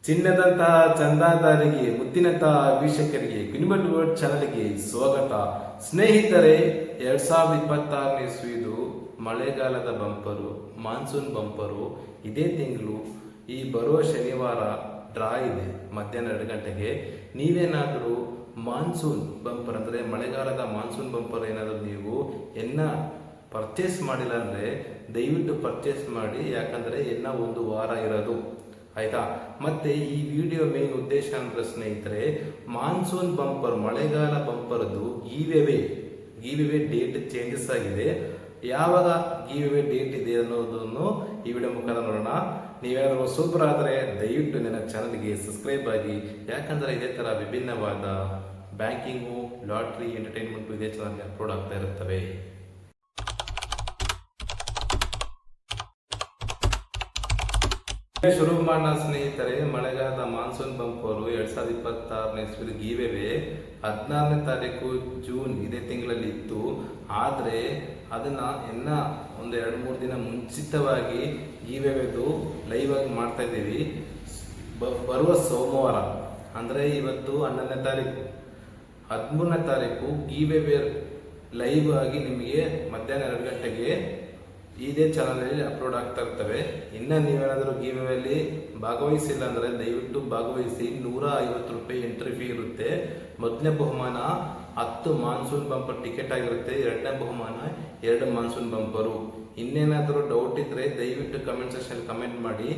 ಚಿನ್ನದಂತಹ ಚಂದಾದಾರಿಗೆ ಮುತ್ತಿನಂತಹ ವೀಕ್ಷಕರಿಗೆ ಕ್ವಿನ್ಬಟ್ ವರ್ಲ್ಡ್ ಚಾನಲ್ಗೆ ಸ್ವಾಗತ. ಸ್ನೇಹಿತರೆ, 2026ನೇ ಇಸ್ವಿದು ಮಳೆಗಾಲದ ಬಂಪರು, ಮಾನ್ಸೂನ್ ಬಂಪರು ಇದೇ ತಿಂಗಳು ಈ ಬರುವ ಶನಿವಾರ ಡ್ರಾ ಇದೆ ಮಧ್ಯಾಹ್ನ 2 ಗಂಟೆಗೆ. ನೀವೇನಾದರೂ ಮಾನ್ಸೂನ್ ಬಂಪರ್ ಅಂದರೆ ಮಳೆಗಾಲದ ಮಾನ್ಸೂನ್ ಬಂಪರ್ ಏನಾದರೂ ನೀವು ಪರ್ಚೇಸ್ ಮಾಡಿಲ್ಲ ಅಂದರೆ ದಯವಿಟ್ಟು ಪರ್ಚೇಸ್ ಮಾಡಿ. ಯಾಕಂದರೆ ಒಂದು ವಾರ ಇರೋದು, ಆಯ್ತಾ. ಮತ್ತೆ ಈ ವಿಡಿಯೋ ಮೇನ್ ಉದ್ದೇಶ ಅಂದ್ರೆ ಸ್ನೇಹಿತರೆ, ಮಾನ್ಸೂನ್ ಬಂಪರ್ ಮಳೆಗಾಲ ಬಂಪರ್ದು ಗೀವೆವೆ ಡೇಟ್ ಚೇಂಜಸ್ ಆಗಿದೆ. ಯಾವಾಗ ಗೀವೆವೆ ಡೇಟ್ ಇದೆ ಅನ್ನೋದನ್ನು ಈ ವಿಡಿಯೋ ಮುಖಾಂತರ ನೋಡೋಣ. ನೀವೇನಾದರೂ ಸೂಪರ್ ಆದರೆ ದಯವಿಟ್ಟು ನನ್ನ ಚಾನಲ್ಗೆ ಸಬ್ಸ್ಕ್ರೈಬ್ ಆಗಿ. ಯಾಕಂದ್ರೆ ಇದೇ ತರ ವಿಭಿನ್ನವಾದ ಬ್ಯಾಂಕಿಂಗು, ಲಾಟ್ರಿ, ಎಂಟರ್ಟೈನ್ಮೆಂಟ್ ಇದೇ ಚಾನಲ್ಗೆ ಅಪ್ಲೋಡ್ ಆಗ್ತಾ ಇರುತ್ತವೆ. ಶುರು ಮಾಡೋಣ ಸ್ನೇಹಿತರೆ. ಮಳೆಗಾಲದ ಮಾನ್ಸೂನ್ ಬಂಪರು 2026ನೇ ಇಸ್ವಿಲಿ ಗೀವೆವೆ 16ನೇ ತಾರೀಕು ಜೂನ್ ಇದೇ ತಿಂಗಳಲ್ಲಿ ಇತ್ತು. ಆದರೆ ಅದನ್ನ ಒಂದು 2-3 ದಿನ ಮುಂಚಿತವಾಗಿ ಗೀವೆವೆದು ಲೈವ್ ಆಗಿ ಮಾಡ್ತಾ ಇದ್ದೀವಿ. ಬರುವ ಸೋಮವಾರ ಅಂದರೆ ಇವತ್ತು 11ನೇ ತಾರೀಕು, 13ನೇ ತಾರೀಕು ಗೀವೆವೆ ಲೈವ್ ಆಗಿ ನಿಮಗೆ ಮಧ್ಯಾಹ್ನ 2 ಗಂಟೆಗೆ ಇದೇ ಚಾನಲಲ್ಲಿ ಅಪ್ಲೋಡ್ ಆಗ್ತಾ ಇರ್ತವೆ. ಇನ್ನು ನೀವೇನಾದರೂ ಗೀವೆಯಲ್ಲಿ ಭಾಗವಹಿಸಿಲ್ಲ ಅಂದರೆ ದಯವಿಟ್ಟು ಭಾಗವಹಿಸಿ. 150 ರೂಪಾಯಿ ಎಂಟ್ರಿ ಫೀ ಇರುತ್ತೆ. ಮೊದಲನೇ ಬಹುಮಾನ 10 ಮಾನ್ಸೂನ್ ಬಂಪರ್ ಟಿಕೆಟ್ ಆಗಿರುತ್ತೆ. 2ನೇ ಬಹುಮಾನ 2 ಮಾನ್ಸೂನ್ ಬಂಪರು. ಇನ್ನೇನಾದರೂ ಡೌಟ್ ಇದ್ರೆ ದಯವಿಟ್ಟು ಕಮೆಂಟ್ ಸೆಕ್ಷನ್ ಕಮೆಂಟ್ ಮಾಡಿ.